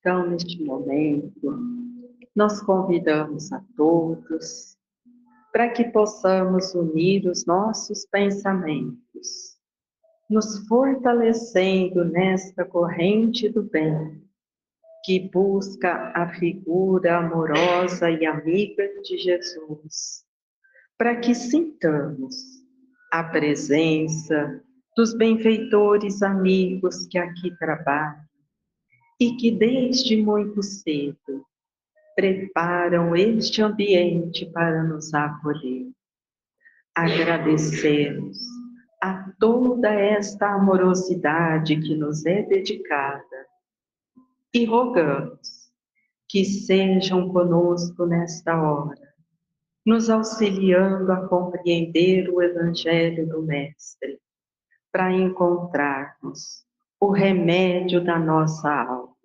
Então, neste momento, nós convidamos a todos para que possamos unir os nossos pensamentos, nos fortalecendo nesta corrente do bem, que busca a figura amorosa e amiga de Jesus, para que sintamos a presença dos benfeitores amigos que aqui trabalham e que desde muito cedo preparam este ambiente para nos acolher. Agradecemos a toda esta amorosidade que nos é dedicada e rogamos que sejam conosco nesta hora, nos auxiliando a compreender o Evangelho do Mestre, para encontrarmos o remédio da nossa alma,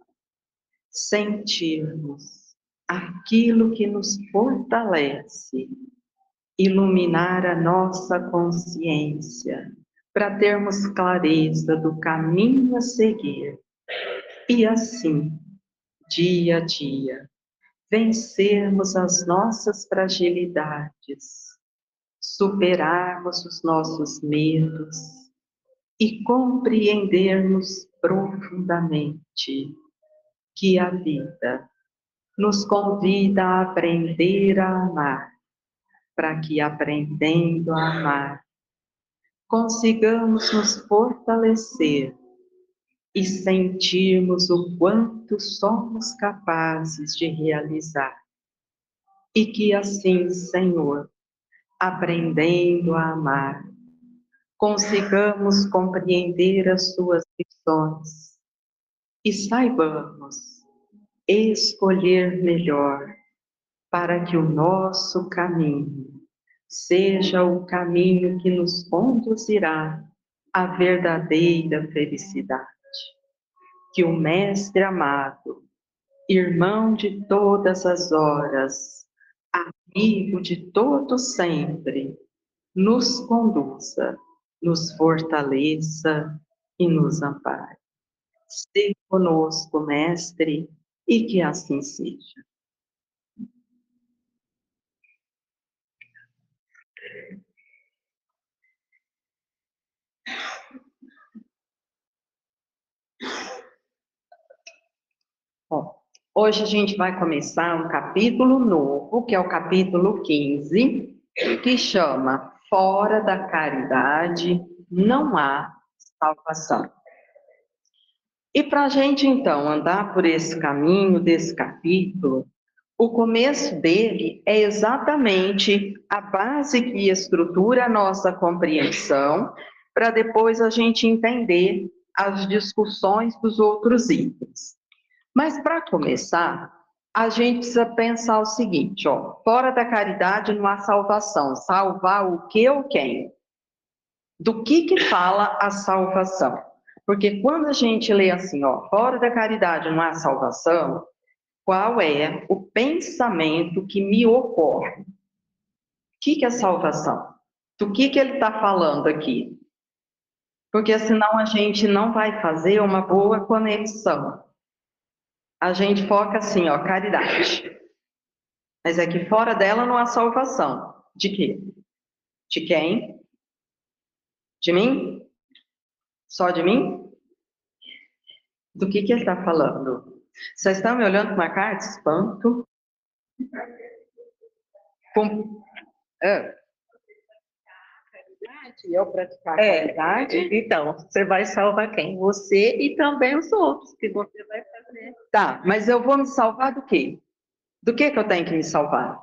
sentirmos aquilo que nos fortalece, iluminar a nossa consciência, para termos clareza do caminho a seguir e assim, dia a dia, vencermos as nossas fragilidades, superarmos os nossos medos e compreendermos profundamente que a vida nos convida a aprender a amar, para que, aprendendo a amar, consigamos nos fortalecer e sentirmos o quanto somos capazes de realizar. E que assim, Senhor, aprendendo a amar, consigamos compreender as suas lições e saibamos escolher melhor, para que o nosso caminho seja o caminho que nos conduzirá à verdadeira felicidade. Que o Mestre amado, irmão de todas as horas, amigo de todo sempre, nos conduza, nos fortaleça e nos ampare. Esteja conosco, Mestre, e que assim seja. Bom, hoje a gente vai começar um capítulo novo, que é o capítulo 15, que chama Fora da Caridade não há salvação. E para a gente, então, andar por esse caminho desse capítulo, o começo dele é exatamente a base que estrutura a nossa compreensão, para depois a gente entender as discussões dos outros itens. Mas para começar, a gente precisa pensar o seguinte, ó, fora da caridade não há salvação. Salvar o que ou quem? Do que fala a salvação? Porque quando a gente lê assim, ó, fora da caridade não há salvação, qual é o pensamento que me ocorre? O que é salvação? Do que ele está falando aqui? Porque senão a gente não vai fazer uma boa conexão. A gente foca assim, ó, caridade. Mas é que fora dela não há salvação. De quê? De quem? De mim? Só de mim? Do que ele está falando? Vocês estão me olhando com uma cara de espanto? Com... E eu praticar a caridade? Então, você vai salvar quem? Você e também os outros que você vai fazer. Tá, mas eu vou me salvar do quê? Do que eu tenho que me salvar?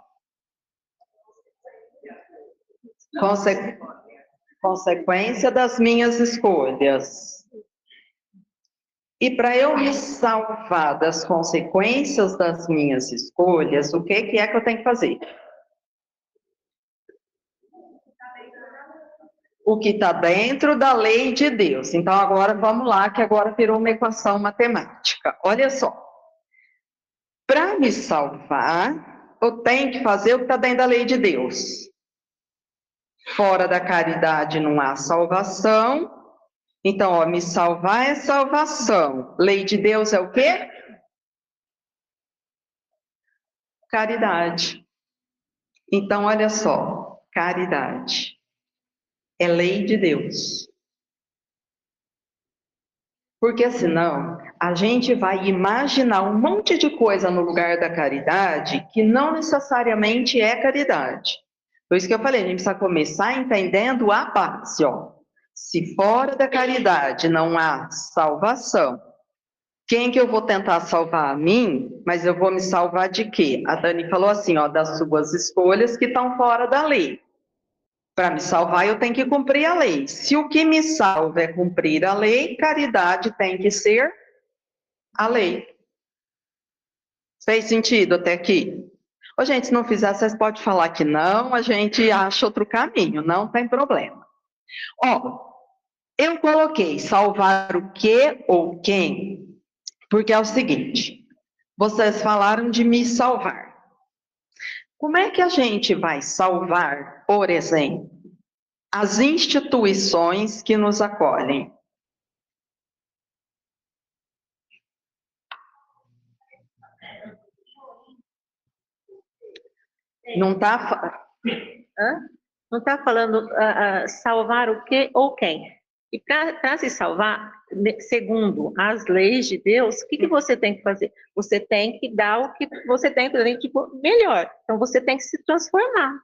Consequência das minhas escolhas. E para eu me salvar das consequências das minhas escolhas, o que é que eu tenho que fazer? O que está dentro da lei de Deus. Então, agora vamos lá, que agora virou uma equação matemática. Olha só. Para me salvar, eu tenho que fazer o que está dentro da lei de Deus. Fora da caridade não há salvação. Então, ó, me salvar é salvação. Lei de Deus é o quê? Caridade. Então, olha só, caridade é lei de Deus. Porque senão a gente vai imaginar um monte de coisa no lugar da caridade que não necessariamente é caridade. Por isso que eu falei, a gente precisa começar entendendo a base, ó. Se fora da caridade não há salvação, quem que eu vou tentar salvar? A mim? Mas eu vou me salvar de quê? A Dani falou assim, ó, das suas escolhas que estão fora da lei. Para me salvar, eu tenho que cumprir a lei. Se o que me salva é cumprir a lei, caridade tem que ser a lei. Fez sentido até aqui? Ô, gente, se não fizer, vocês podem falar que não, a gente acha outro caminho, não tem problema. Ó, eu coloquei salvar o que ou quem, porque é o seguinte, vocês falaram de me salvar. Como é que a gente vai salvar, por exemplo, as instituições que nos acolhem? Não está. Hã? Não está falando salvar o que ou quem. E para se salvar, segundo as leis de Deus, o que você tem que fazer? Você tem que dar o que você tem para dentro de melhor. Então você tem que se transformar.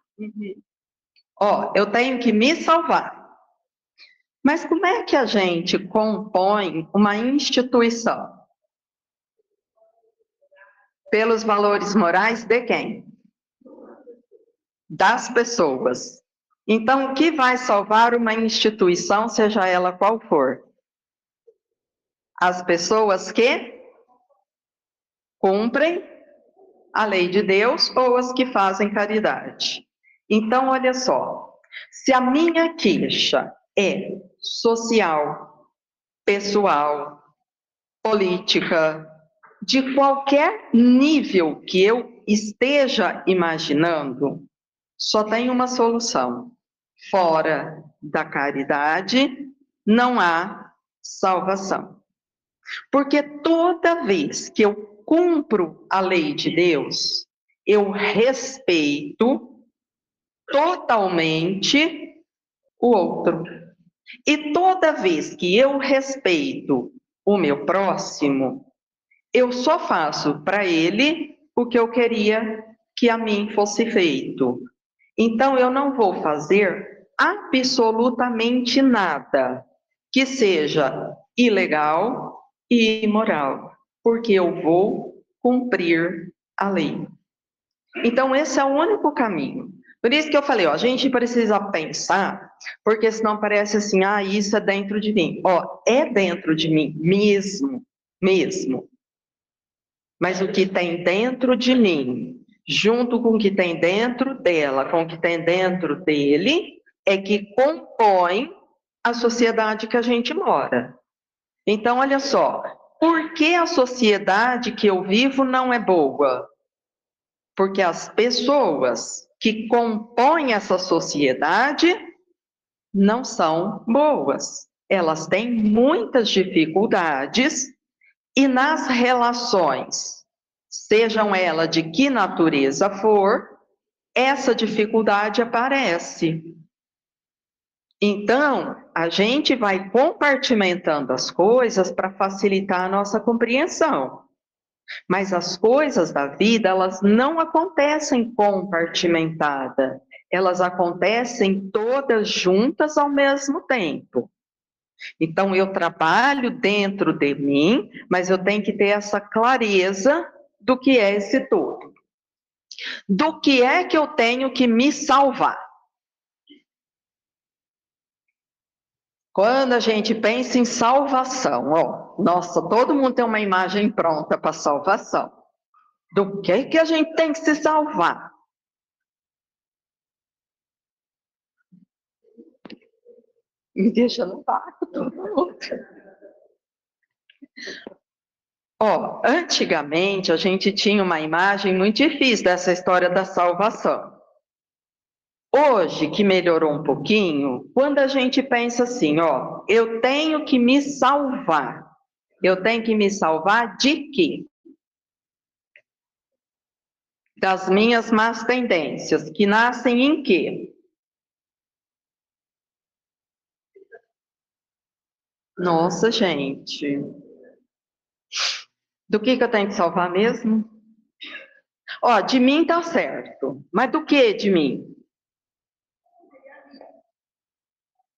Ó, eu tenho que me salvar. Mas como é que a gente compõe uma instituição? Pelos valores morais de quem? Das pessoas. Então, o que vai salvar uma instituição, seja ela qual for? As pessoas que cumprem a lei de Deus ou as que fazem caridade. Então, olha só, se a minha queixa é social, pessoal, política, de qualquer nível que eu esteja imaginando, só tem uma solução. Fora da caridade não há salvação. Porque toda vez que eu cumpro a lei de Deus, eu respeito totalmente o outro. E toda vez que eu respeito o meu próximo, eu só faço para ele o que eu queria que a mim fosse feito. Então, eu não vou fazer absolutamente nada que seja ilegal e imoral, porque eu vou cumprir a lei. Então, esse é o único caminho. Por isso que eu falei, ó, a gente precisa pensar, porque senão parece assim, ah, isso é dentro de mim. Ó, é dentro de mim mesmo, mesmo. Mas o que tem dentro de mim, junto com o que tem dentro dela, com o que tem dentro dele, é que compõe a sociedade que a gente mora. Então, olha só, por que a sociedade que eu vivo não é boa? Porque as pessoas que compõem essa sociedade não são boas. Elas têm muitas dificuldades e nas relações, sejam elas de que natureza for, essa dificuldade aparece. Então, a gente vai compartimentando as coisas para facilitar a nossa compreensão. Mas as coisas da vida, elas não acontecem compartimentadas. Elas acontecem todas juntas ao mesmo tempo. Então, eu trabalho dentro de mim, mas eu tenho que ter essa clareza do que é esse todo. Do que é que eu tenho que me salvar? Quando a gente pensa em salvação, ó, nossa, todo mundo tem uma imagem pronta para salvação. Do que a gente tem que se salvar? Me deixa no vácuo todo mundo. Ó, antigamente a gente tinha uma imagem muito difícil dessa história da salvação. Hoje, que melhorou um pouquinho, quando a gente pensa assim, ó, eu tenho que me salvar. Eu tenho que me salvar de quê? Das minhas más tendências, que nascem em quê? Nossa, gente. Do que eu tenho que salvar mesmo? Ó, de mim tá certo. Mas do que de mim?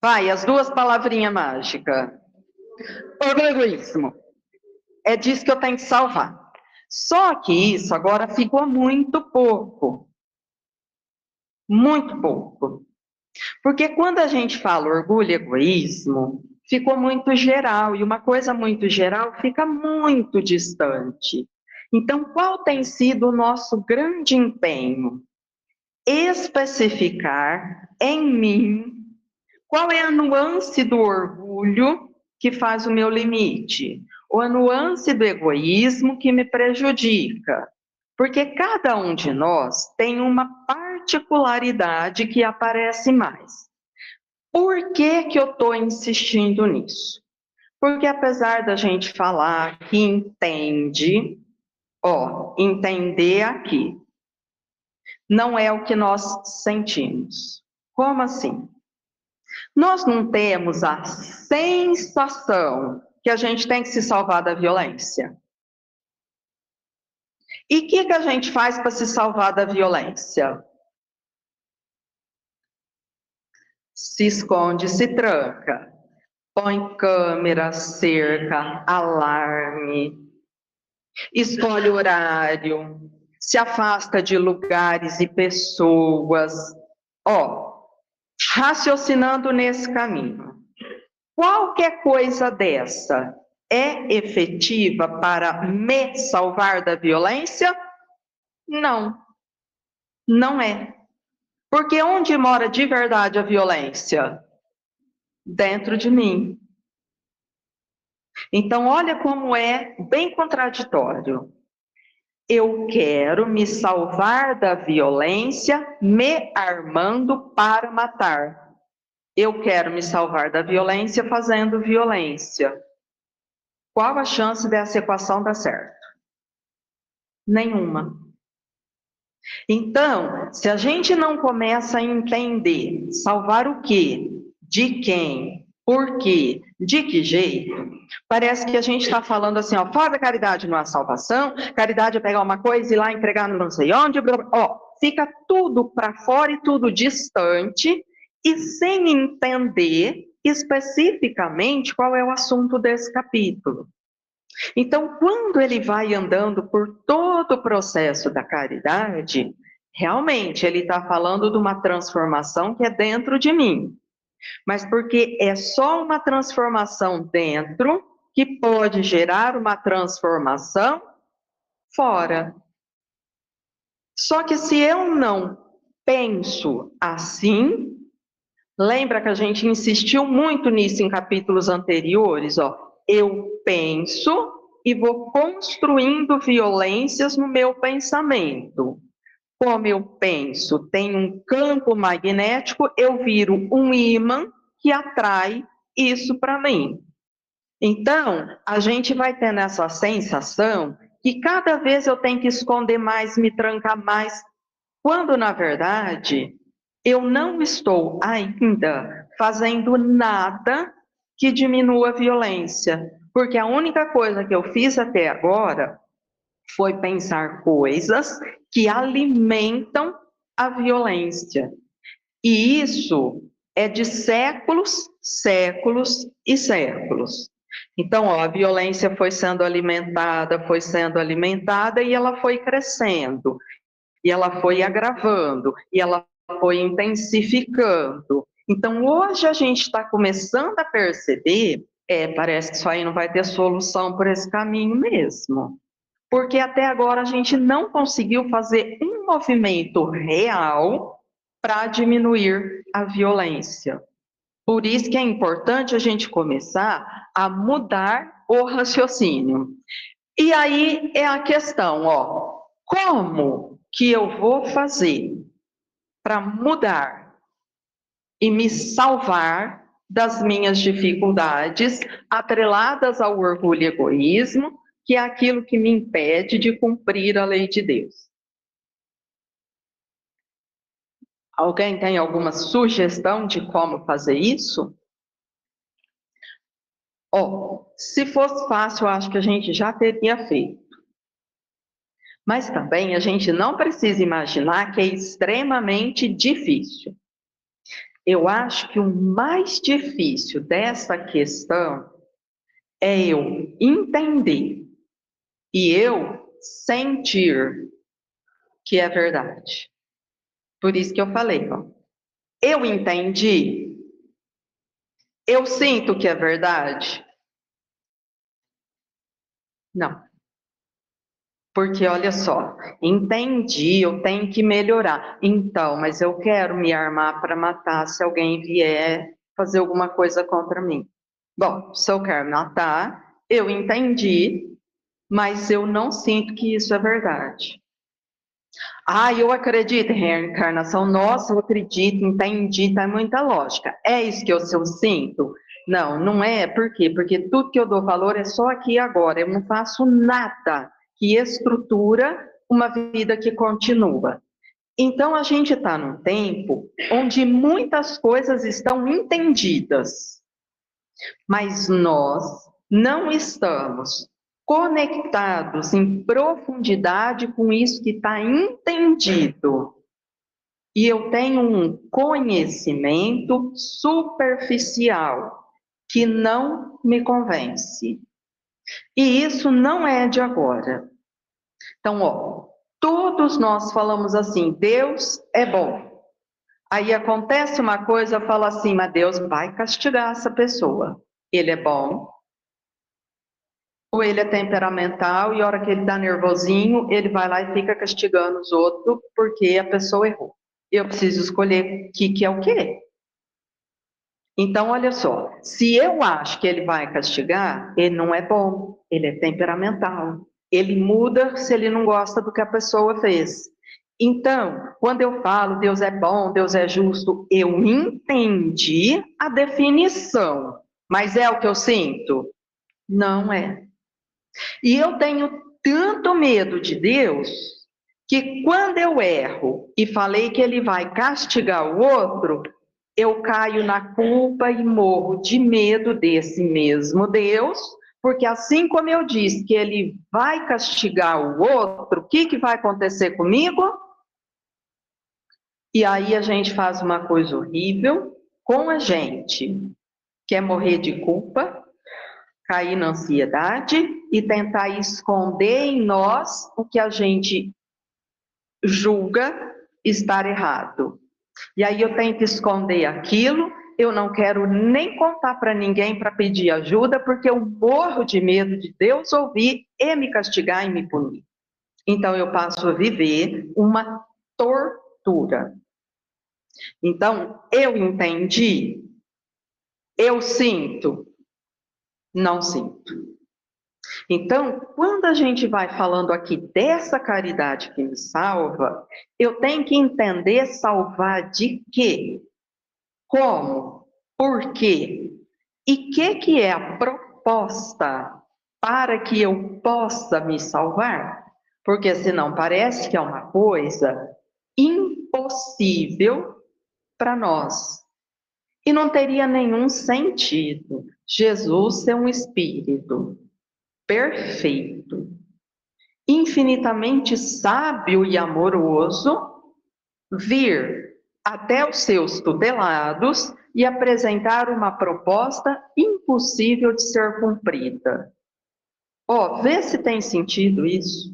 Vai, as duas palavrinhas mágicas. Egoísmo. É disso que eu tenho que salvar. Só que isso agora ficou muito pouco. Muito pouco. Porque quando a gente fala orgulho e egoísmo, ficou muito geral. E uma coisa muito geral fica muito distante. Então, qual tem sido o nosso grande empenho? Especificar em mim qual é a nuance do orgulho que faz o meu limite, ou a nuance do egoísmo que me prejudica. Porque cada um de nós tem uma particularidade que aparece mais. Por que que eu estou insistindo nisso? Porque apesar da gente falar que entende, ó, entender aqui, não é o que nós sentimos. Como assim? Nós não temos a sensação que a gente tem que se salvar da violência. E o que a gente faz para se salvar da violência? Se esconde, se tranca. Põe câmera, cerca, alarme, escolhe horário, se afasta de lugares e pessoas. Ó, raciocinando nesse caminho. Qualquer coisa dessa é efetiva para me salvar da violência? Não, não é. Porque onde mora de verdade a violência? Dentro de mim. Então, olha como é bem contraditório. Eu quero me salvar da violência, me armando para matar. Eu quero me salvar da violência fazendo violência. Qual a chance dessa equação dar certo? Nenhuma. Então, se a gente não começa a entender salvar o quê, de quem, por quê, de que jeito, parece que a gente está falando assim, ó, faz a caridade não é salvação, caridade é pegar uma coisa e ir lá entregar no não sei onde, ó, fica tudo para fora e tudo distante e sem entender especificamente qual é o assunto desse capítulo. Então, quando ele vai andando por todo o processo da caridade, realmente ele está falando de uma transformação que é dentro de mim. Mas porque é só uma transformação dentro que pode gerar uma transformação fora. Só que se eu não penso assim, lembra que a gente insistiu muito nisso em capítulos anteriores, ó. Eu penso e vou construindo violências no meu pensamento. Como eu penso, tem um campo magnético, eu viro um ímã que atrai isso para mim. Então, a gente vai tendo essa sensação que cada vez eu tenho que esconder mais, me trancar mais, quando na verdade eu não estou ainda fazendo nada que diminua a violência, porque a única coisa que eu fiz até agora foi pensar coisas que alimentam a violência. E isso é de séculos, séculos e séculos. Então, ó, a violência foi sendo alimentada e ela foi crescendo, e ela foi agravando, e ela foi intensificando. Então, hoje a gente está começando a perceber, parece que isso aí não vai ter solução por esse caminho mesmo. Porque até agora a gente não conseguiu fazer um movimento real para diminuir a violência. Por isso que é importante a gente começar a mudar o raciocínio. E aí é a questão, ó, como que eu vou fazer para mudar e me salvar das minhas dificuldades atreladas ao orgulho e egoísmo, que é aquilo que me impede de cumprir a lei de Deus? Alguém tem alguma sugestão de como fazer isso? Se fosse fácil, eu acho que a gente já teria feito. Mas também a gente não precisa imaginar que é extremamente difícil. Eu acho que o mais difícil dessa questão é eu entender e eu sentir que é verdade. Por isso que eu falei, eu entendi, eu sinto que é verdade. Não. Porque olha só, entendi, eu tenho que melhorar. Então, mas eu quero me armar para matar se alguém vier fazer alguma coisa contra mim. Bom, se eu quero matar, eu entendi, mas eu não sinto que isso é verdade. Ah, eu acredito em reencarnação. Nossa, eu acredito, entendi, tá muita lógica. É isso que eu sinto? Não, não é. Por quê? Porque tudo que eu dou valor é só aqui e agora. Eu não faço nada que estrutura uma vida que continua. Então, a gente está num tempo onde muitas coisas estão entendidas, mas nós não estamos conectados em profundidade com isso que está entendido. E eu tenho um conhecimento superficial que não me convence. E isso não é de agora. Então, todos nós falamos assim: Deus é bom. Aí acontece uma coisa, eu falo assim: mas Deus vai castigar essa pessoa. Ele é bom, ou ele é temperamental, e a hora que ele está nervosinho, ele vai lá e fica castigando os outros porque a pessoa errou. Eu preciso escolher o que é o quê? Então, olha só, se eu acho que ele vai castigar, ele não é bom, ele é temperamental. Ele muda se ele não gosta do que a pessoa fez. Então, quando eu falo Deus é bom, Deus é justo, eu entendi a definição, mas é o que eu sinto? Não é. E eu tenho tanto medo de Deus que quando eu erro e falei que ele vai castigar o outro, eu caio na culpa e morro de medo desse mesmo Deus, porque assim como eu disse que ele vai castigar o outro, o que vai acontecer comigo? E aí a gente faz uma coisa horrível com a gente, que é morrer de culpa, cair na ansiedade e tentar esconder em nós o que a gente julga estar errado. E aí eu tento esconder aquilo, eu não quero nem contar para ninguém para pedir ajuda, porque eu morro de medo de Deus ouvir e me castigar e me punir. Então eu passo a viver uma tortura. Então, eu entendi, eu sinto, não sinto. Então, quando a gente vai falando aqui dessa caridade que me salva, eu tenho que entender salvar de quê? Como? Por quê? E que é a proposta para que eu possa me salvar? Porque senão parece que é uma coisa impossível para nós. E não teria nenhum sentido Jesus ser um espírito perfeito, infinitamente sábio e amoroso, vir até os seus tutelados e apresentar uma proposta impossível de ser cumprida. Vê se tem sentido isso.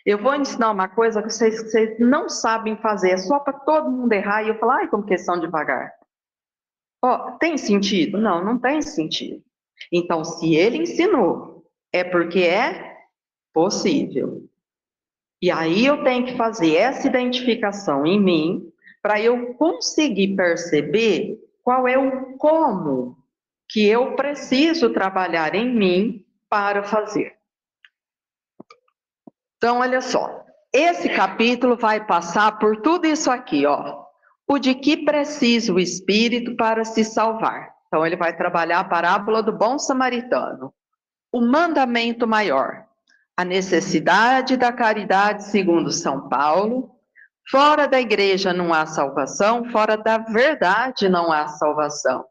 Eu vou ensinar uma coisa que vocês não sabem fazer, é só para todo mundo errar e eu falar, ai, como que são devagar. Tem sentido? Não, não tem sentido. Então, se ele ensinou, é porque é possível. E aí eu tenho que fazer essa identificação em mim, para eu conseguir perceber qual é o como que eu preciso trabalhar em mim para fazer. Então, olha só, esse capítulo vai passar por tudo isso aqui, O de que precisa o espírito para se salvar. Então, ele vai trabalhar a parábola do bom samaritano. O mandamento maior, a necessidade da caridade segundo São Paulo, Fora da igreja não há salvação, fora da verdade não há salvação.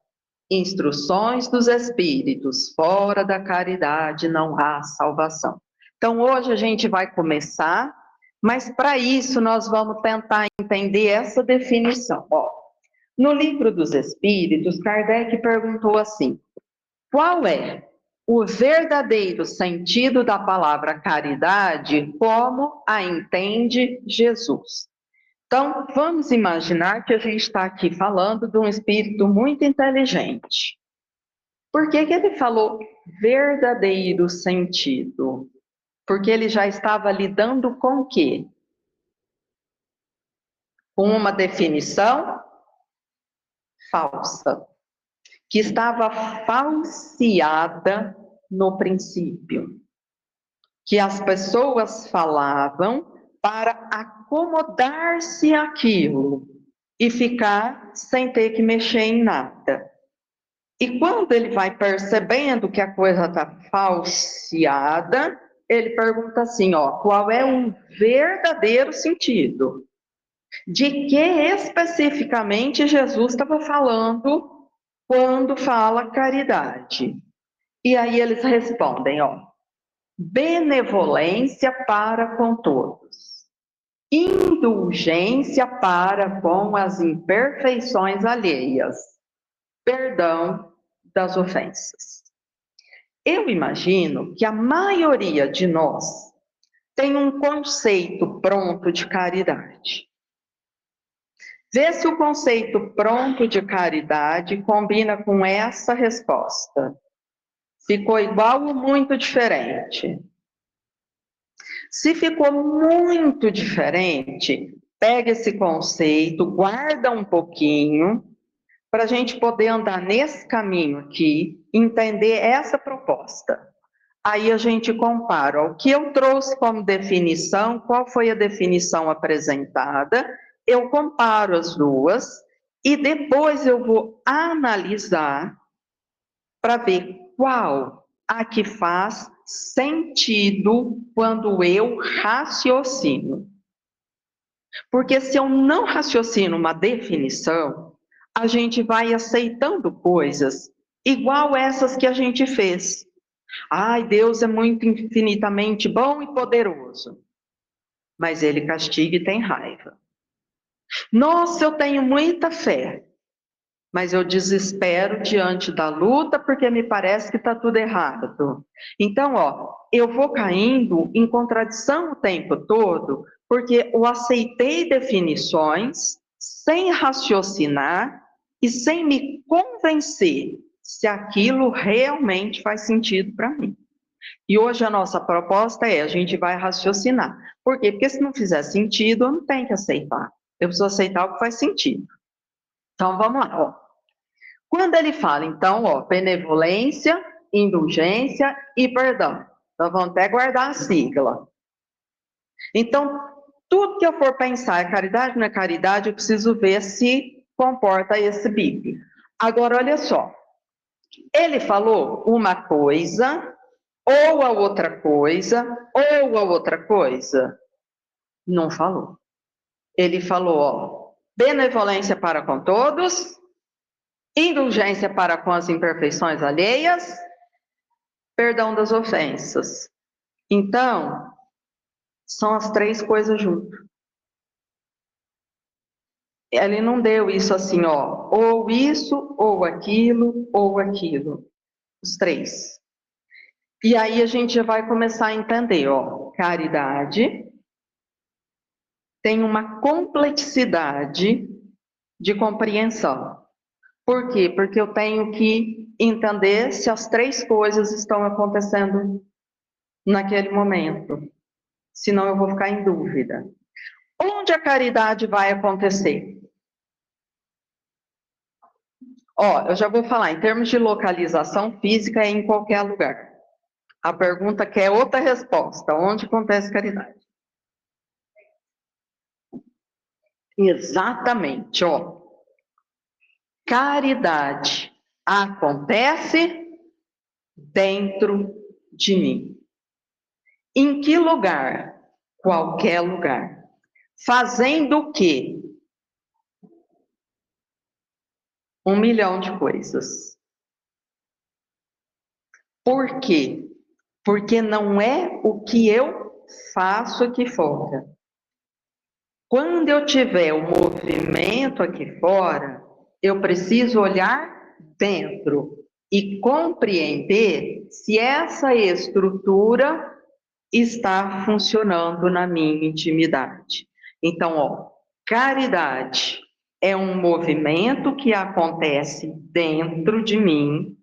Instruções dos Espíritos, fora da caridade não há salvação. Então hoje a gente vai começar, mas para isso nós vamos tentar entender essa definição. Ó, no Livro dos Espíritos, Kardec perguntou assim: qual é o verdadeiro sentido da palavra caridade, como a entende Jesus? Então, vamos imaginar que a gente está aqui falando de um espírito muito inteligente. Por que que ele falou verdadeiro sentido? Porque ele já estava lidando com o quê? Com uma definição falsa, que estava falseada no princípio, que as pessoas falavam para acomodar-se àquilo e ficar sem ter que mexer em nada. E quando ele vai percebendo que a coisa está falseada, ele pergunta assim, ó, qual é o verdadeiro sentido? De que especificamente Jesus estava falando quando fala caridade? E aí eles respondem, ó, benevolência para com todos, indulgência para com as imperfeições alheias, perdão das ofensas. Eu imagino que a maioria de nós tem um conceito pronto de caridade. Vê se o conceito pronto de caridade combina com essa resposta. Ficou igual ou muito diferente? Se ficou muito diferente, pega esse conceito, guarda um pouquinho, para a gente poder andar nesse caminho aqui, entender essa proposta. Aí a gente compara ó, o que eu trouxe como definição, qual foi a definição apresentada, eu comparo as duas e depois eu vou analisar para ver qual a que faz sentido quando eu raciocino. Porque se eu não raciocino uma definição, a gente vai aceitando coisas igual essas que a gente fez. Ai, Deus é muito infinitamente bom e poderoso, mas ele castiga e tem raiva. Nossa, eu tenho muita fé, mas eu desespero diante da luta porque me parece que está tudo errado. Então, ó, eu vou caindo em contradição o tempo todo porque eu aceitei definições sem raciocinar e sem me convencer se aquilo realmente faz sentido para mim. E hoje a nossa proposta é, a gente vai raciocinar. Por quê? Porque se não fizer sentido, eu não tenho que aceitar. Eu preciso aceitar o que faz sentido. Então, vamos lá. Ó. Quando ele fala, então, ó, benevolência, indulgência e perdão. Nós vamos até guardar a sigla. Então, tudo que eu for pensar é caridade ou não é caridade, eu preciso ver se comporta esse BIP. Agora, olha só. Ele falou uma coisa, ou a outra coisa, ou a outra coisa. Não falou. Ele falou, ó, benevolência para com todos, indulgência para com as imperfeições alheias, perdão das ofensas. Então, são as três coisas juntas. Ele não deu isso assim, ó, ou isso, ou aquilo, ou aquilo. Os três. E aí a gente já vai começar a entender, ó, caridade tem uma complexidade de compreensão. Por quê? Porque eu tenho que entender se as três coisas estão acontecendo naquele momento. Senão eu vou ficar em dúvida. Onde a caridade vai acontecer? Ó, eu já vou falar, em termos de localização física, é em qualquer lugar. A pergunta quer outra resposta. Onde acontece caridade? Exatamente, ó. Caridade acontece dentro de mim. Em que lugar? Qualquer lugar. Fazendo o quê? 1 milhão de coisas. Por quê? Porque não é o que eu faço aqui fora. Quando eu tiver o movimento aqui fora, eu preciso olhar dentro e compreender se essa estrutura está funcionando na minha intimidade. Então, ó, caridade é um movimento que acontece dentro de mim,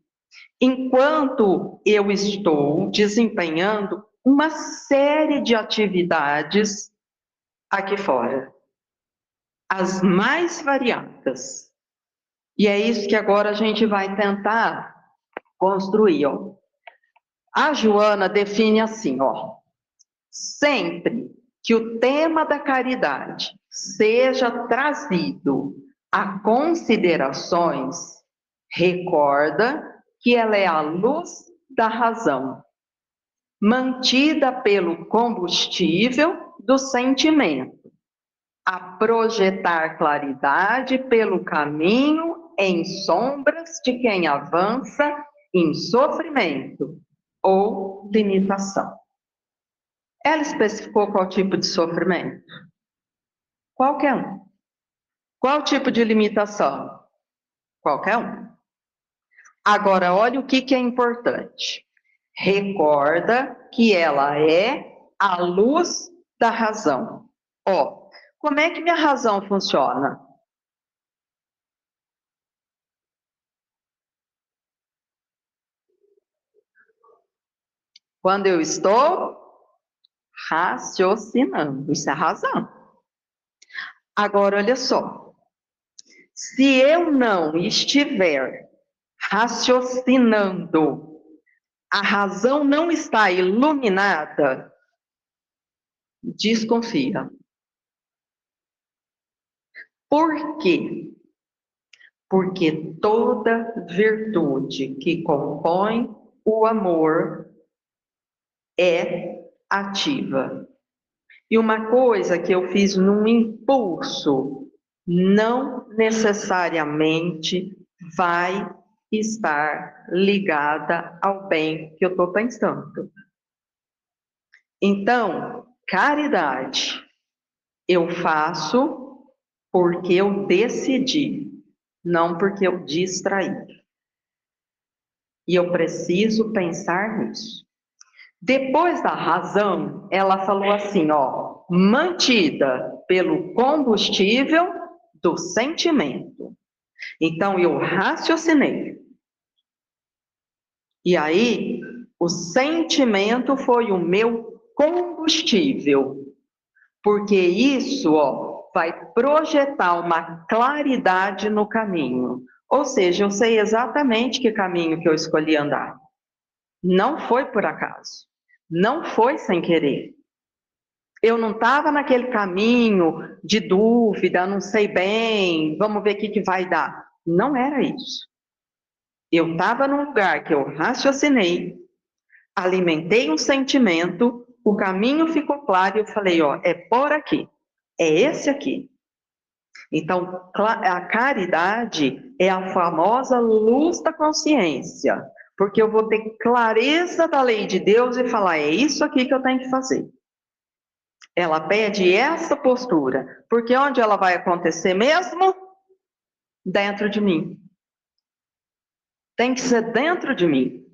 enquanto eu estou desempenhando uma série de atividades aqui fora, as mais variadas. E é isso que agora a gente vai tentar construir, ó. A Joana define assim, ó: sempre que o tema da caridade seja trazido a considerações, recorda que ela é a luz da razão, mantida pelo combustível do sentimento, a projetar claridade pelo caminho em sombras de quem avança em sofrimento ou limitação. Ela especificou qual tipo de sofrimento? Qualquer um. Qual tipo de limitação? Qualquer um. Agora, olha o que é importante. Recorda que ela é a luz da razão. Ó, como é que minha razão funciona? Quando eu estou raciocinando, isso é razão. Agora, olha só. Se eu não estiver raciocinando, a razão não está iluminada, desconfia. Por quê? Porque toda virtude que compõe o amor é ativa. E uma coisa que eu fiz num impulso, não necessariamente vai estar ligada ao bem que eu estou pensando. Então, caridade, eu faço porque eu decidi, não porque eu distraí. E eu preciso pensar nisso. Depois da razão, ela falou assim, ó, mantida pelo combustível do sentimento. Então, eu raciocinei. E aí, o sentimento foi o meu combustível. Porque isso, ó, vai projetar uma claridade no caminho. Ou seja, eu sei exatamente que caminho que eu escolhi andar. Não foi por acaso. Não foi sem querer. Eu não estava naquele caminho de dúvida, não sei bem, vamos ver o que vai dar. Não era isso. Eu estava num lugar que eu raciocinei, alimentei um sentimento, o caminho ficou claro e eu falei, ó, é por aqui, é esse aqui. Então, a caridade é a famosa luz da consciência, porque eu vou ter clareza da lei de Deus e falar, é isso aqui que eu tenho que fazer. Ela pede essa postura, porque onde ela vai acontecer mesmo? Dentro de mim. Tem que ser dentro de mim,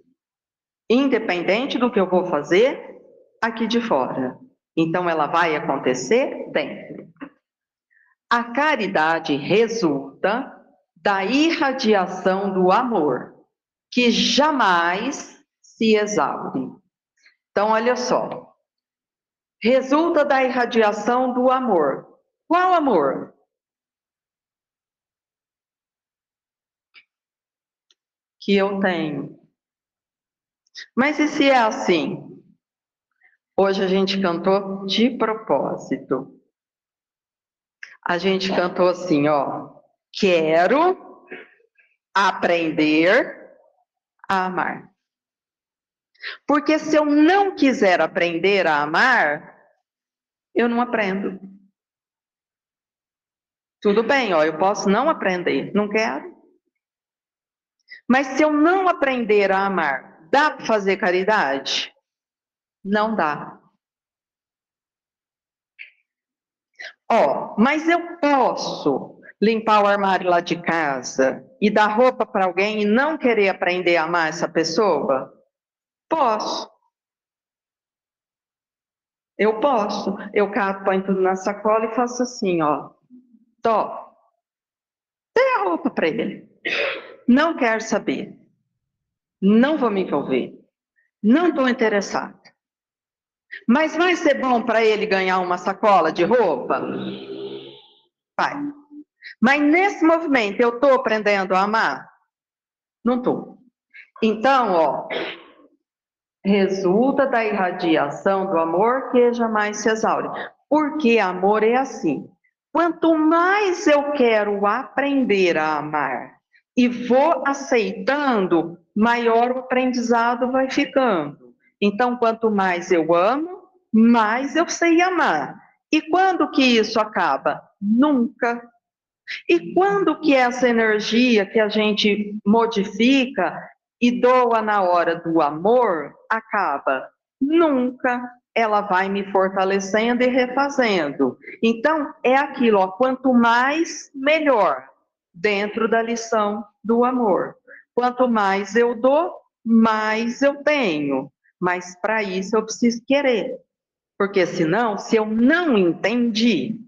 independente do que eu vou fazer aqui de fora. Então, ela vai acontecer dentro. A caridade resulta da irradiação do amor, que jamais se exaure. Então, olha só. Resulta da irradiação do amor. Qual amor? Que eu tenho. Mas e se é assim? Hoje a gente cantou de propósito. A gente cantou assim, ó. Quero aprender a amar. Porque se eu não quiser aprender a amar, eu não aprendo. Tudo bem, ó, eu posso não aprender, não quero. Mas se eu não aprender a amar, dá para fazer caridade? Não dá. Ó, mas eu posso limpar o armário lá de casa e dar roupa para alguém e não querer aprender a amar essa pessoa? Posso. Eu posso. Eu cato, põe tudo na sacola e faço assim, ó. Tó, dê a roupa para ele. Não quero saber. Não vou me envolver. Não estou interessado. Mas vai ser bom para ele ganhar uma sacola de roupa? Vai. Mas nesse movimento eu estou aprendendo a amar? Não estou. Então, ó, resulta da irradiação do amor que jamais se exaure. Porque amor é assim. Quanto mais eu quero aprender a amar e vou aceitando, maior o aprendizado vai ficando. Então, quanto mais eu amo, mais eu sei amar. E quando que isso acaba? Nunca. E quando que essa energia que a gente modifica e doa na hora do amor acaba? Nunca. Ela vai me fortalecendo e refazendo. Então, é aquilo, ó, quanto mais, melhor, dentro da lição do amor. Quanto mais eu dou, mais eu tenho. Mas para isso eu preciso querer. Porque senão, se eu não entendi,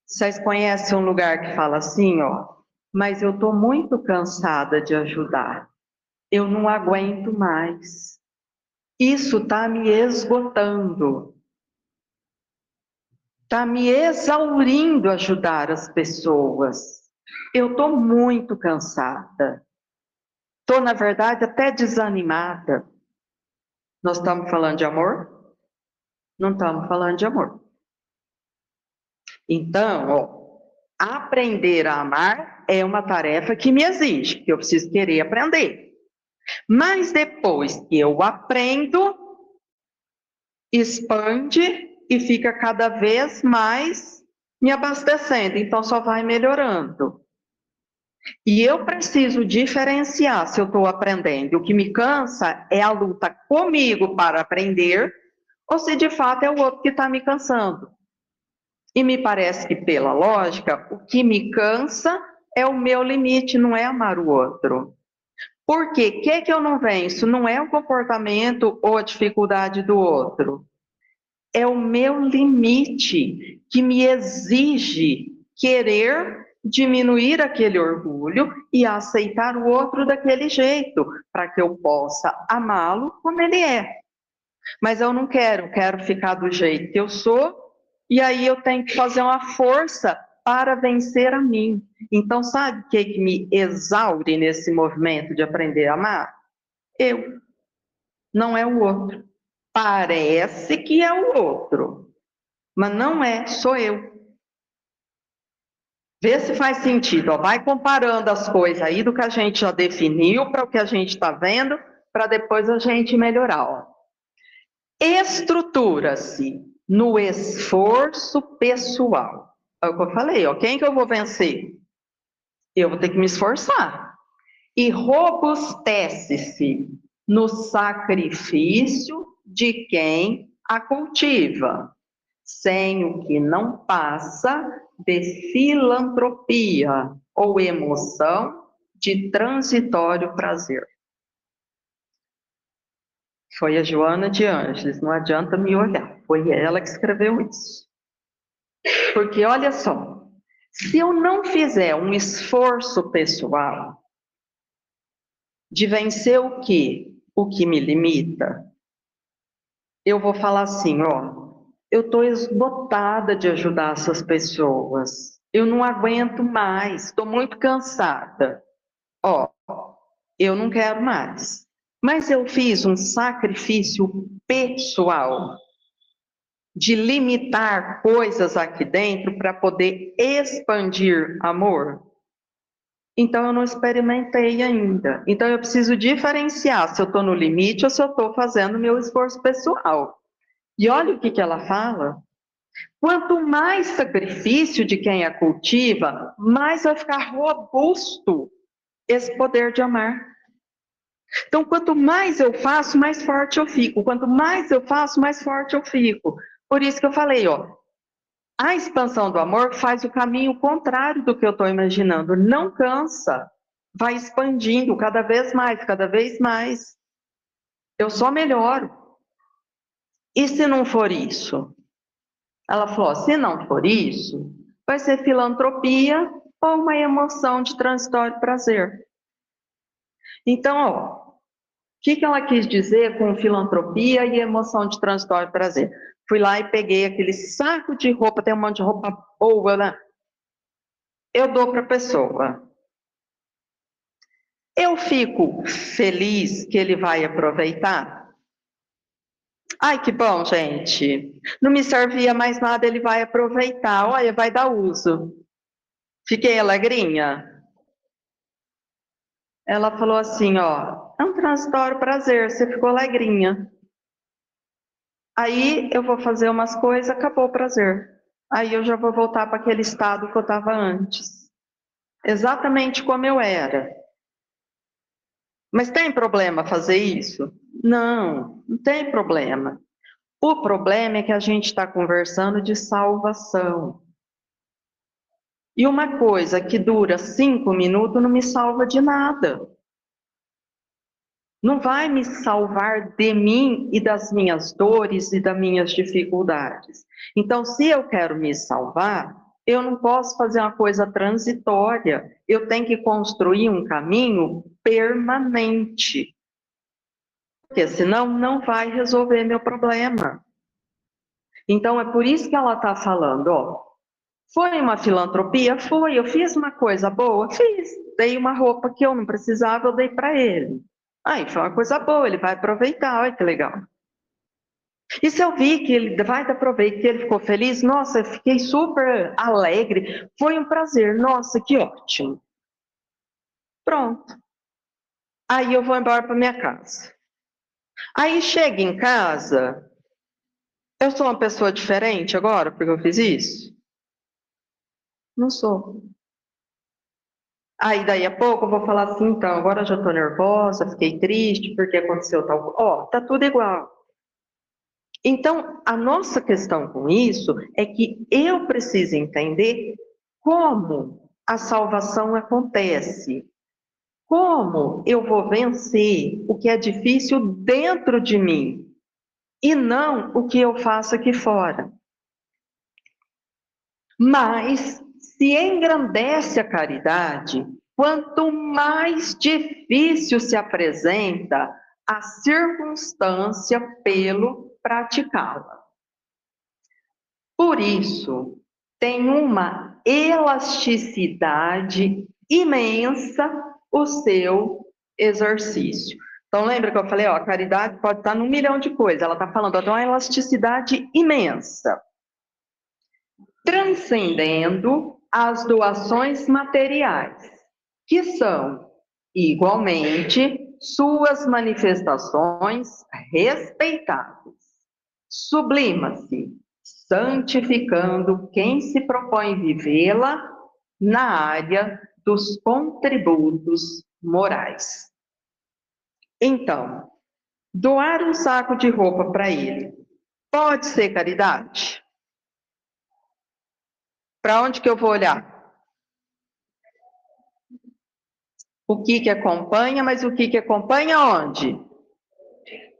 vocês conhecem um lugar que fala assim, ó, mas eu estou muito cansada de ajudar. Eu não aguento mais. Isso está me esgotando. Está me exaurindo ajudar as pessoas. Eu estou muito cansada. Estou, na verdade, até desanimada. Nós estamos falando de amor? Não estamos falando de amor. Então, ó, aprender a amar é uma tarefa que me exige, que eu preciso querer aprender. Mas depois que eu aprendo, expande e fica cada vez mais me abastecendo. Então só vai melhorando. E eu preciso diferenciar se eu estou aprendendo. O que me cansa é a luta comigo para aprender, ou se de fato é o outro que está me cansando. E me parece que, pela lógica, o que me cansa é o meu limite, não é amar o outro. Por quê? O que eu não venço? Não é o comportamento ou a dificuldade do outro. É o meu limite que me exige querer diminuir aquele orgulho e aceitar o outro daquele jeito, para que eu possa amá-lo como ele é. Mas eu não quero ficar do jeito que eu sou, e aí eu tenho que fazer uma força para vencer a mim. Então, sabe o que me exaure nesse movimento de aprender a amar? Eu, não é o outro. Parece que é o outro, mas não é, sou eu. Vê se faz sentido, ó. Vai comparando as coisas aí do que a gente já definiu para o que a gente está vendo, para depois a gente melhorar, ó. Estrutura-se no esforço pessoal. É o que eu falei, ó. Quem que eu vou vencer? Eu vou ter que me esforçar. E robustece-se no sacrifício de quem a cultiva, sem o que não passa de filantropia ou emoção de transitório prazer. Foi a Joana de Ângeles, não adianta me olhar, foi ela que escreveu isso. Porque olha só, se eu não fizer um esforço pessoal de vencer o que? O que me limita, eu vou falar assim, ó, eu estou esgotada de ajudar essas pessoas. Eu não aguento mais, estou muito cansada. Ó, eu não quero mais. Mas eu fiz um sacrifício pessoal de limitar coisas aqui dentro para poder expandir amor. Então eu não experimentei ainda. Então eu preciso diferenciar se eu estou no limite ou se eu estou fazendo meu esforço pessoal. E olha o que ela fala. Quanto mais sacrifício de quem a cultiva, mais vai ficar robusto esse poder de amar. Então, quanto mais eu faço, mais forte eu fico. Quanto mais eu faço, mais forte eu fico. Por isso que eu falei, ó, a expansão do amor faz o caminho contrário do que eu estou imaginando. Não cansa, vai expandindo cada vez mais, cada vez mais. Eu só melhoro. E se não for isso? Ela falou, se não for isso, vai ser filantropia ou uma emoção de transitório prazer. Então, ó, o que ela quis dizer com filantropia e emoção de transitório prazer? Fui lá e peguei aquele saco de roupa, tem um monte de roupa boa, né? Eu dou para a pessoa. Eu fico feliz que ele vai aproveitar. Ai, que bom, gente. Não me servia mais nada, ele vai aproveitar. Olha, vai dar uso. Fiquei alegrinha. Ela falou assim, ó, é um transitório prazer, você ficou alegrinha. Aí eu vou fazer umas coisas, acabou o prazer. Aí eu já vou voltar para aquele estado que eu estava antes. Exatamente como eu era. Mas tem problema fazer isso? Não, não tem problema. O problema é que a gente está conversando de salvação. E uma coisa que dura 5 minutos não me salva de nada. Não vai me salvar de mim e das minhas dores e das minhas dificuldades. Então, se eu quero me salvar, eu não posso fazer uma coisa transitória. Eu tenho que construir um caminho permanente. Porque senão não vai resolver meu problema. Então, é por isso que ela está falando, ó. Foi uma filantropia? Foi. Eu fiz uma coisa boa? Fiz. Dei uma roupa que eu não precisava, eu dei para ele. Aí foi uma coisa boa, ele vai aproveitar, olha que legal. E se eu vi que ele vai dar proveito, que ele ficou feliz, nossa, eu fiquei super alegre, foi um prazer, nossa, que ótimo. Pronto. Aí eu vou embora para minha casa. Aí chega em casa, eu sou uma pessoa diferente agora, porque eu fiz isso? Não sou. Aí daí a pouco eu vou falar assim, então, agora eu já estou nervosa, fiquei triste porque aconteceu tal. Ó, tá tudo igual. Então, a nossa questão com isso é que eu preciso entender como a salvação acontece. Como eu vou vencer o que é difícil dentro de mim e não o que eu faço aqui fora. Mas se engrandece a caridade, quanto mais difícil se apresenta a circunstância pelo praticá-la. Por isso, tem uma elasticidade imensa o seu exercício. Então, lembra que eu falei, ó, a caridade pode estar num milhão de coisas. Ela está falando, ó, tem uma elasticidade imensa, transcendendo as doações materiais, que são, igualmente, suas manifestações respeitáveis. Sublima-se, santificando quem se propõe vivê-la na área dos contributos morais. Então, doar um saco de roupa para ele pode ser caridade? Para onde que eu vou olhar? O que acompanha, mas o que acompanha onde?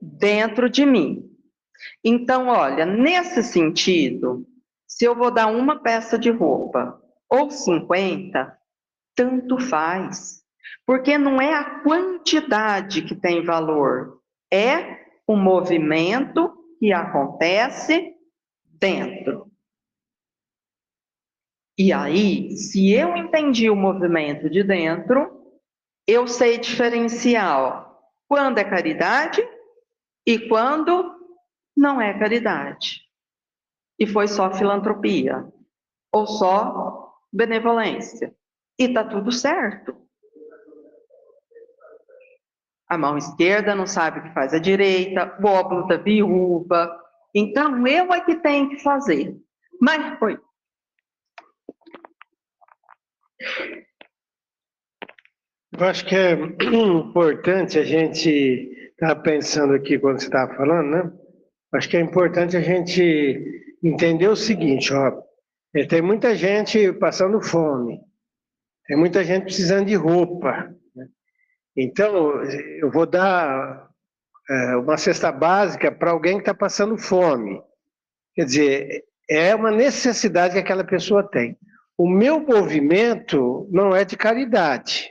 Dentro de mim. Então, olha, nesse sentido, se eu vou dar uma peça de roupa ou 50, tanto faz. Porque não é a quantidade que tem valor, é o movimento que acontece dentro. E aí, se eu entendi o movimento de dentro, eu sei diferenciar quando é caridade e quando não é caridade. E foi só filantropia, ou só benevolência. E tá tudo certo. A mão esquerda não sabe o que faz a direita, o óbolo da viúva. Então, eu é que tenho que fazer. Mas foi. Eu acho que é importante a gente estar pensando aqui quando você estava falando, né? Acho que é importante a gente entender o seguinte, ó, tem muita gente passando fome, tem muita gente precisando de roupa, né? Então, eu vou dar uma cesta básica para alguém que está passando fome. Quer dizer, é uma necessidade que aquela pessoa tem. O meu movimento não é de caridade,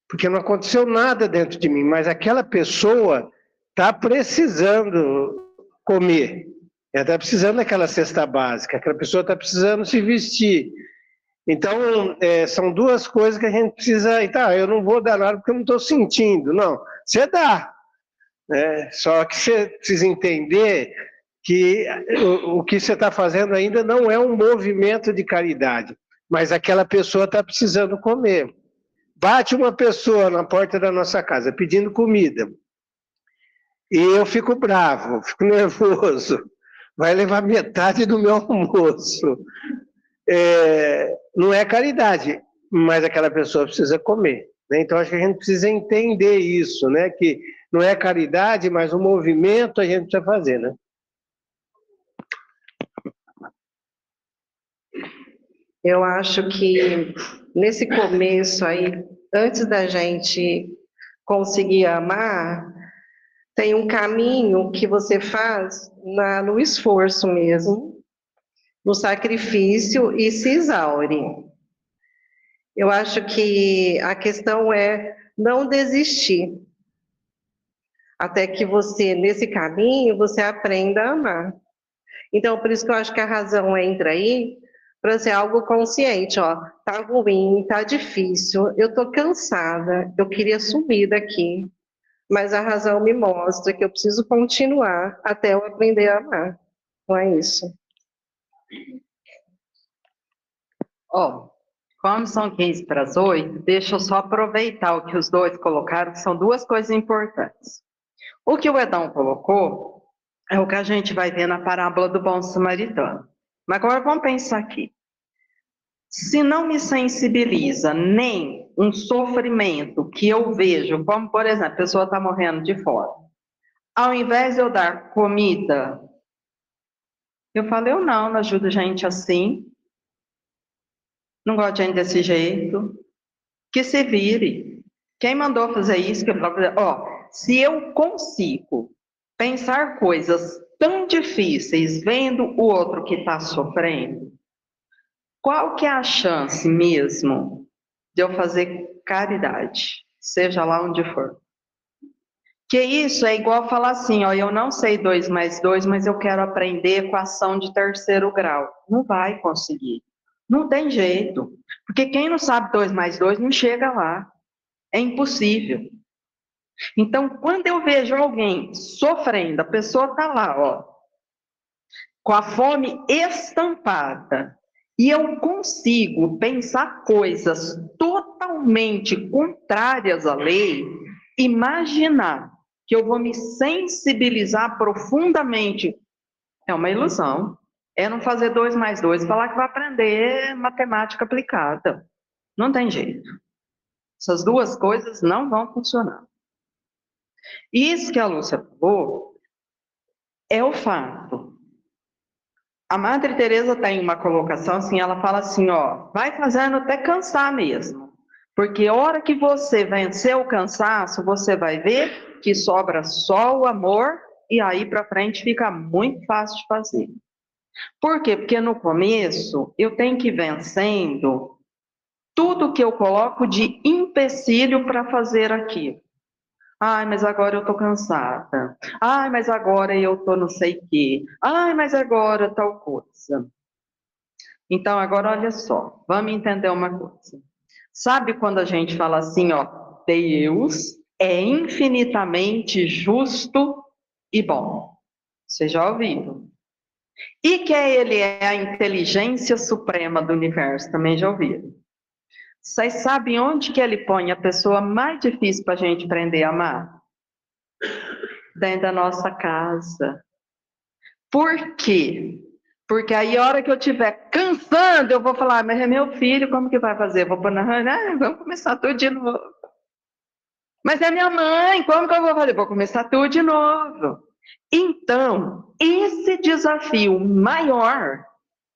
porque não aconteceu nada dentro de mim, mas aquela pessoa está precisando comer, ela está precisando daquela cesta básica, aquela pessoa está precisando se vestir. Então, são duas coisas que a gente precisa. Então, eu não vou dar nada porque eu não estou sentindo. Não, você dá, né? Só que você precisa entender que o que você está fazendo ainda não é um movimento de caridade, mas aquela pessoa está precisando comer. Bate uma pessoa na porta da nossa casa pedindo comida, e eu fico bravo, fico nervoso, vai levar metade do meu almoço. Não é caridade, mas aquela pessoa precisa comer, né? Então acho que a gente precisa entender isso, né? Que não é caridade, mas o movimento a gente precisa fazer, né? Eu acho que nesse começo aí, antes da gente conseguir amar, tem um caminho que você faz no esforço mesmo, no sacrifício e se exaure. Eu acho que a questão é não desistir, até que você, nesse caminho, você aprenda a amar. Então, por isso que eu acho que a razão entra aí, para ser algo consciente, ó, tá ruim, tá difícil, eu tô cansada, eu queria sumir daqui, mas a razão me mostra que eu preciso continuar até eu aprender a amar. Não é isso? Ó, como são 15 para as 8, deixa eu só aproveitar o que os dois colocaram, que são duas coisas importantes. O que o Edão colocou é o que a gente vai ver na parábola do bom samaritano. Mas agora vamos pensar aqui. Se não me sensibiliza nem um sofrimento que eu vejo, como por exemplo, a pessoa está morrendo de fome, ao invés de eu dar comida, eu falo, eu não ajudo gente assim, não gosto de gente desse jeito, que se vire. Quem mandou fazer isso? Ó, se eu consigo pensar coisas tão difíceis vendo o outro que está sofrendo, qual que é a chance mesmo de eu fazer caridade, seja lá onde for? Que isso é igual falar assim, ó, eu não sei 2 mais 2, mas eu quero aprender equação de terceiro grau. Não vai conseguir. Não tem jeito. Porque quem não sabe 2 mais 2 não chega lá. É impossível. Então, quando eu vejo alguém sofrendo, a pessoa está lá, ó, com a fome estampada, e eu consigo pensar coisas totalmente contrárias à lei, imaginar que eu vou me sensibilizar profundamente, é uma ilusão. É não fazer 2 mais 2, falar que vai aprender matemática aplicada. Não tem jeito. Essas duas coisas não vão funcionar. Isso que a Lúcia falou é o fato. A Madre Teresa tem uma colocação assim, ela fala assim, ó, vai fazendo até cansar mesmo. Porque a hora que você vencer o cansaço, você vai ver que sobra só o amor e aí para frente fica muito fácil de fazer. Por quê? Porque no começo eu tenho que ir vencendo tudo que eu coloco de empecilho para fazer aquilo. Ai, mas agora eu tô cansada. Ai, mas agora eu tô não sei o quê. Ai, mas agora tal coisa. Então, agora olha só, vamos entender uma coisa. Sabe quando a gente fala assim, ó, Deus é infinitamente justo e bom? Vocês já ouviram? E que ele é a inteligência suprema do universo, também já ouviram? Vocês sabem onde que ele põe a pessoa mais difícil para a gente aprender a amar? Dentro da nossa casa. Por quê? Porque aí, a hora que eu estiver cansando, eu vou falar, mas é meu filho, como que vai fazer? Vou pôr vamos começar tudo de novo. Mas é minha mãe, como que eu vou fazer? Vou começar tudo de novo. Então, esse desafio maior,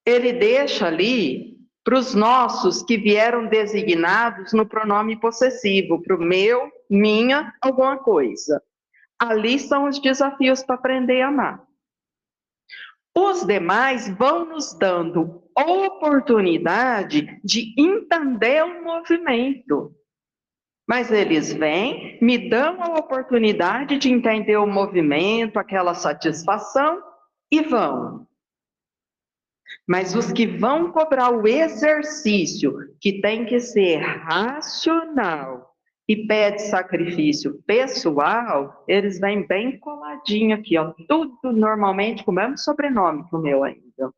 ele deixa ali para os nossos que vieram designados no pronome possessivo, para o meu, minha, alguma coisa. Ali são os desafios para aprender a amar. Os demais vão nos dando oportunidade de entender o movimento. Mas eles vêm, me dão a oportunidade de entender o movimento, aquela satisfação, e vão. Mas os que vão cobrar o exercício, que tem que ser racional, e pede sacrifício pessoal, eles vêm bem coladinho aqui, ó, tudo normalmente com o mesmo sobrenome que o meu ainda.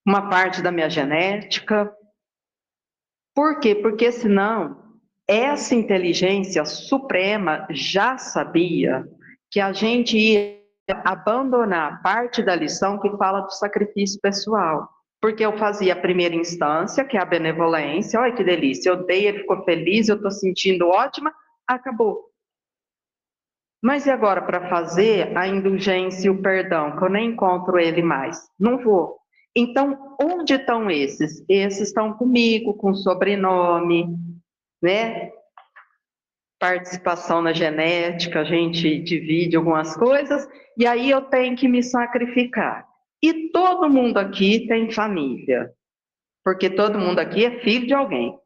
Uma parte da minha genética. Por quê? Porque senão, essa inteligência suprema já sabia que a gente ia abandonar parte da lição que fala do sacrifício pessoal. Porque eu fazia a primeira instância, que é a benevolência, olha que delícia, eu dei, ele ficou feliz, eu estou sentindo ótima, acabou. Mas e agora para fazer a indulgência e o perdão, que eu nem encontro ele mais? Não vou. Então, onde estão esses? Esses estão comigo, com sobrenome, né? Participação na genética, a gente divide algumas coisas, e aí eu tenho que me sacrificar. E todo mundo aqui tem família, porque todo mundo aqui é filho de alguém.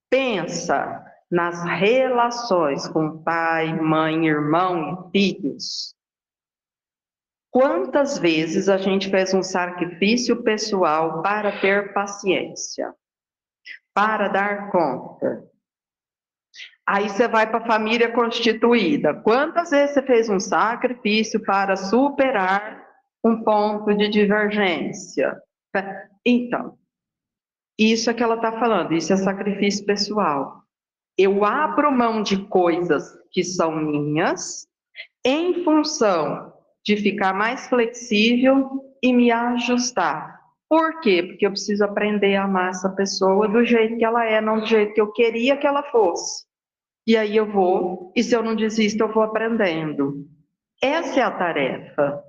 Pensa nas relações com pai, mãe, irmão e filhos. Quantas vezes a gente fez um sacrifício pessoal para ter paciência, para dar conta? Aí você vai para a família constituída. Quantas vezes você fez um sacrifício para superar um ponto de divergência? Então, isso é que ela está falando, isso é sacrifício pessoal. Eu abro mão de coisas que são minhas em função de ficar mais flexível e me ajustar. Por quê? Porque eu preciso aprender a amar essa pessoa do jeito que ela é, não do jeito que eu queria que ela fosse. E aí eu vou, e se eu não desisto, eu vou aprendendo. Essa é a tarefa.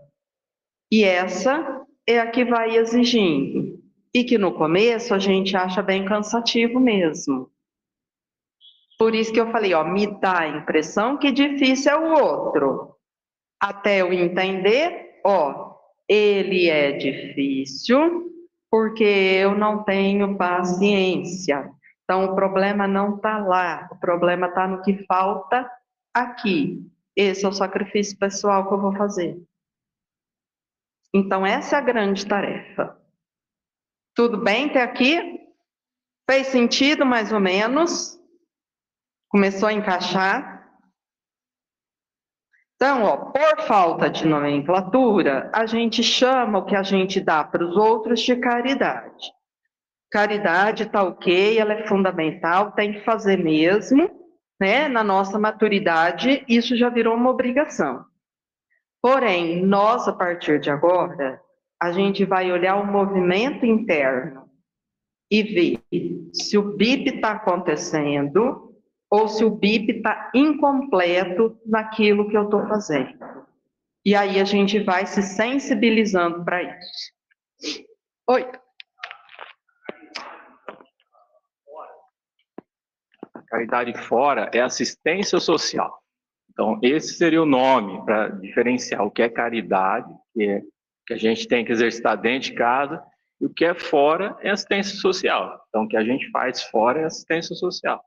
E essa é a que vai exigindo. E que no começo a gente acha bem cansativo mesmo. Por isso que eu falei, ó, me dá a impressão que difícil é o outro. Até eu entender, ó, ele é difícil porque eu não tenho paciência. Então o problema não está lá, o problema está no que falta aqui. Esse é o sacrifício pessoal que eu vou fazer. Então essa é a grande tarefa. Tudo bem até aqui? Fez sentido mais ou menos? Começou a encaixar? Então, ó, por falta de nomenclatura, a gente chama o que a gente dá para os outros de caridade. Caridade está ok, ela é fundamental, tem que fazer mesmo, né? Na nossa maturidade, isso já virou uma obrigação. Porém, nós, a partir de agora, a gente vai olhar o movimento interno e ver se o BIP está acontecendo ou se o BIP está incompleto naquilo que eu estou fazendo. E aí a gente vai se sensibilizando para isso. Oi. A caridade fora é assistência social. Então, esse seria o nome para diferenciar o que é caridade, que a gente tem que exercitar dentro de casa, e o que é fora é assistência social. Então, o que a gente faz fora é assistência social.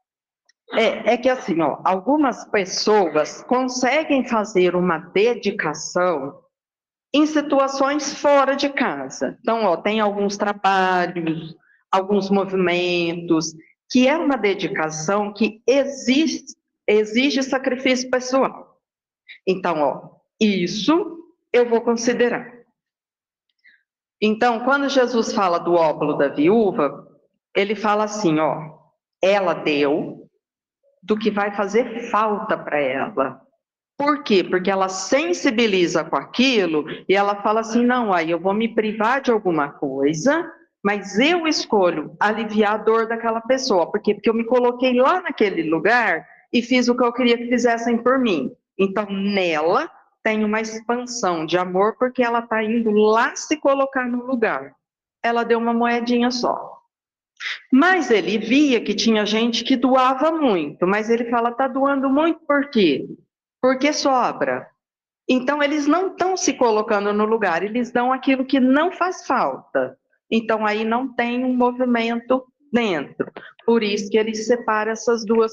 É que assim, ó, algumas pessoas conseguem fazer uma dedicação em situações fora de casa. Então, ó, tem alguns trabalhos, alguns movimentos, que é uma dedicação que exige sacrifício pessoal. Então, ó, isso eu vou considerar. Então, quando Jesus fala do óbolo da viúva, ele fala assim, ó, ela deu do que vai fazer falta para ela. Por quê? Porque ela sensibiliza com aquilo e ela fala assim: não, aí eu vou me privar de alguma coisa, mas eu escolho aliviar a dor daquela pessoa. Por quê? Porque eu me coloquei lá naquele lugar e fiz o que eu queria que fizessem por mim. Então, nela tem uma expansão de amor, porque ela está indo lá se colocar no lugar. Ela deu uma moedinha só. Mas ele via que tinha gente que doava muito, mas ele fala: está doando muito por quê? Porque sobra. Então, eles não estão se colocando no lugar, eles dão aquilo que não faz falta. Então, aí não tem um movimento dentro. Por isso que ele separa essas duas.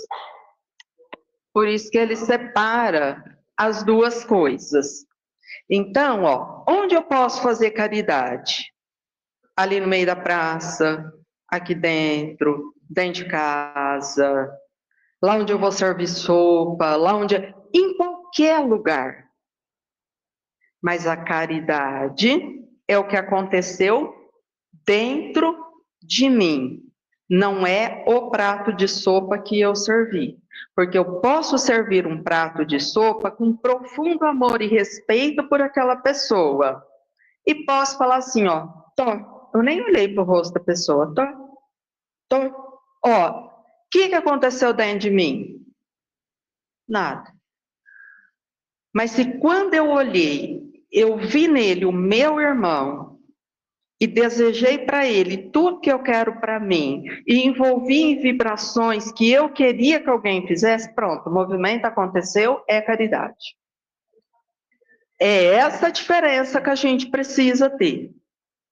Por isso que ele separa as duas coisas. Então, ó, onde eu posso fazer caridade? Ali no meio da praça, aqui dentro, dentro de casa, lá onde eu vou servir sopa, lá onde. Em qualquer lugar. Mas a caridade é o que aconteceu dentro de mim. Não é o prato de sopa que eu servi. Porque eu posso servir um prato de sopa com profundo amor e respeito por aquela pessoa. E posso falar assim, ó, eu nem olhei para o rosto da pessoa, ó, o que aconteceu dentro de mim? Nada. Mas se quando eu olhei, eu vi nele o meu irmão e desejei para ele tudo que eu quero para mim e envolvi em vibrações que eu queria que alguém fizesse, pronto, o movimento aconteceu, é caridade. É essa a diferença que a gente precisa ter.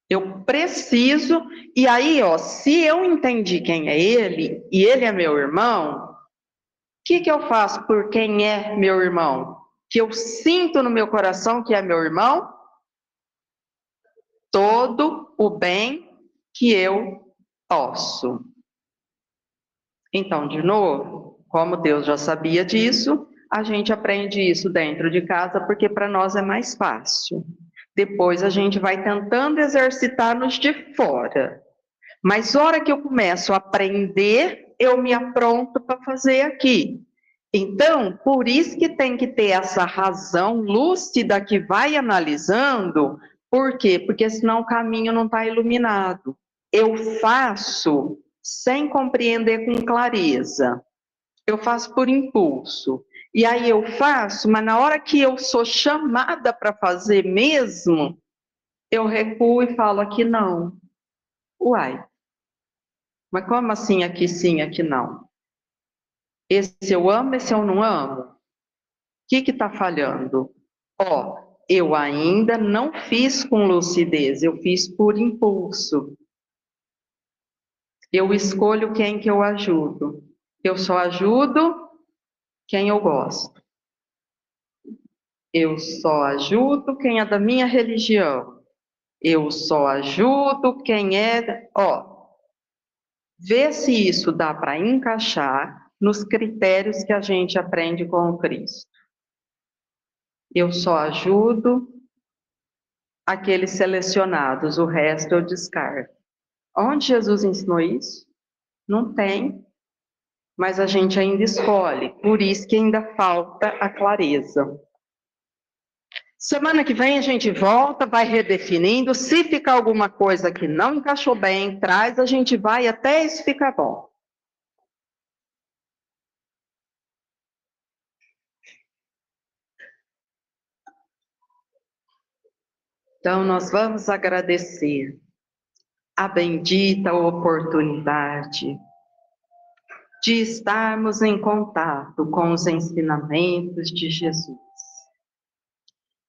Eu preciso, e aí, ó, se eu entendi quem é ele, e ele é meu irmão, o que eu faço por quem é meu irmão? Que eu sinto no meu coração que é meu irmão? Todo o bem que eu posso. Então, de novo, como Deus já sabia disso, a gente aprende isso dentro de casa, porque para nós é mais fácil. Depois a gente vai tentando exercitar-nos de fora. Mas hora que eu começo a aprender, eu me apronto para fazer aqui. Então, por isso que tem que ter essa razão lúcida que vai analisando. Por quê? Porque senão o caminho não está iluminado. Eu faço sem compreender com clareza. Eu faço por impulso. E aí eu faço, mas na hora que eu sou chamada para fazer mesmo, eu recuo e falo aqui não. Uai, mas como assim aqui sim, aqui não? Esse eu amo, esse eu não amo? O que está falhando? Ó, eu ainda não fiz com lucidez, eu fiz por impulso. Eu escolho quem que eu ajudo. Eu só ajudo quem eu gosto. Eu só ajudo quem é da minha religião. Eu só ajudo quem é... Ó, vê se isso dá para encaixar nos critérios que a gente aprende com o Cristo. Eu só ajudo aqueles selecionados, o resto eu descarto. Onde Jesus ensinou isso? Não tem, mas a gente ainda escolhe, por isso que ainda falta a clareza. Semana que vem a gente volta, vai redefinindo, se ficar alguma coisa que não encaixou bem, traz, a gente vai até isso ficar bom. Então, nós vamos agradecer a bendita oportunidade de estarmos em contato com os ensinamentos de Jesus,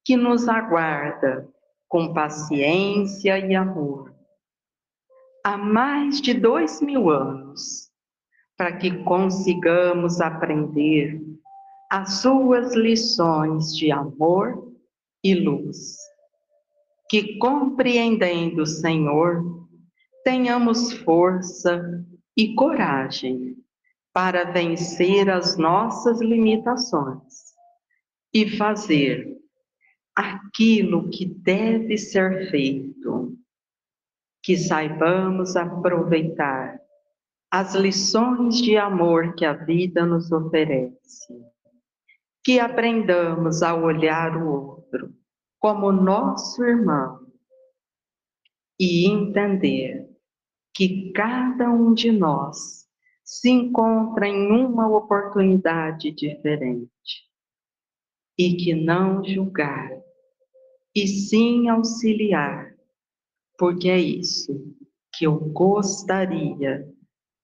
que nos aguarda com paciência e amor há mais de 2000 anos, para que consigamos aprender as suas lições de amor e luz. Que, compreendendo o Senhor, tenhamos força e coragem para vencer as nossas limitações e fazer aquilo que deve ser feito, que saibamos aproveitar as lições de amor que a vida nos oferece que aprendamos a olhar o outro como nosso irmão e entender que cada um de nós se encontra em uma oportunidade diferente e que não julgar, e sim auxiliar, porque é isso que eu gostaria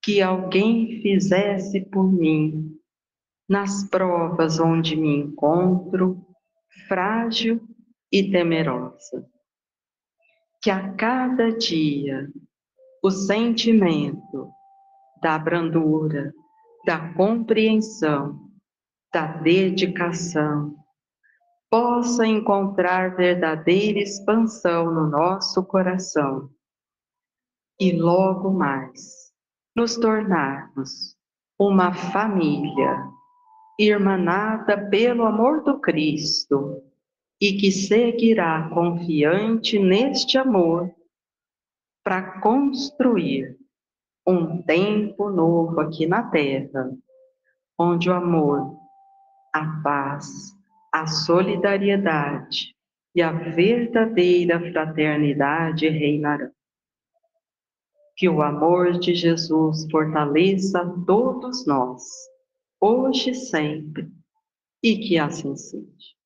que alguém fizesse por mim nas provas onde me encontro frágil e temerosa. Que a cada dia o sentimento da brandura, da compreensão, da dedicação possa encontrar verdadeira expansão no nosso coração e logo mais nos tornarmos uma família irmanada pelo amor do Cristo e que seguirá confiante neste amor para construir um tempo novo aqui na Terra, onde o amor, a paz, a solidariedade e a verdadeira fraternidade reinarão. Que o amor de Jesus fortaleça todos nós, hoje e sempre, e que assim seja.